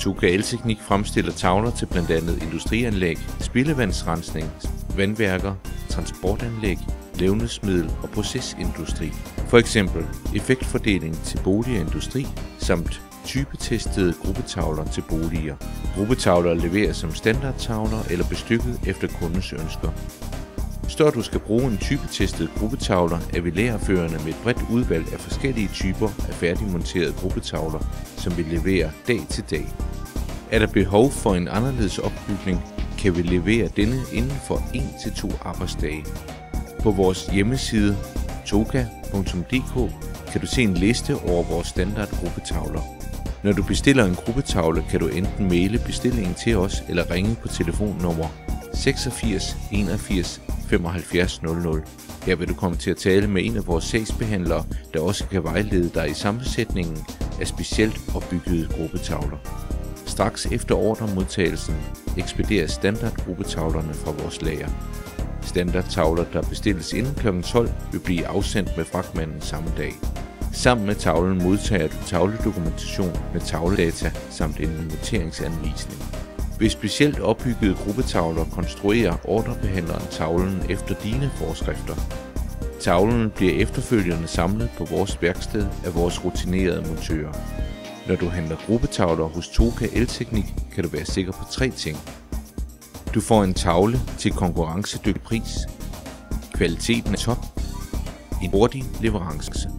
Tuca Elteknik fremstiller tavler til blandt andet industrianlæg, spildevandsrensning, vandværker, transportanlæg, levnedsmiddel og procesindustri. For eksempel effektfordeling til bolig og industri, samt typetestede gruppetavler til boliger. Gruppetavler leveres som standardtavler eller bestykket efter kundens ønsker. Står du skal bruge en typetestet gruppetavler, er vi lagerførende med et bredt udvalg af forskellige typer af færdigmonterede gruppetavler, som vi leverer dag til dag. Er der behov for en anderledes opbygning, kan vi levere denne inden for 1-2 arbejdsdage. På vores hjemmeside toca.dk kan du se en liste over vores standard gruppetavler. Når du bestiller en gruppetavle, kan du enten maile bestillingen til os eller ringe på telefonnummer 86 81 75 00. Her vil du komme til at tale med en af vores sagsbehandlere, der også kan vejlede dig i sammensætningen af specielt opbyggede gruppetavler. Straks efter ordremodtagelsen ekspederes standardgruppetavlerne fra vores lager. Standardtavler, der bestilles inden kl. 12, vil blive afsendt med fragtmanden samme dag. Sammen med tavlen modtager du tavledokumentation med tavledata samt en monteringsanvisning. Ved specielt opbyggede gruppetavler konstruerer ordrebehandleren tavlen efter dine forskrifter. Tavlen bliver efterfølgende samlet på vores værksted af vores rutinerede montører. Når du handler gruppetavler hos Tuca Elteknik, kan du være sikker på 3 ting. Du får en tavle til konkurrencedygtig pris, kvaliteten er top, en hurtig leverance.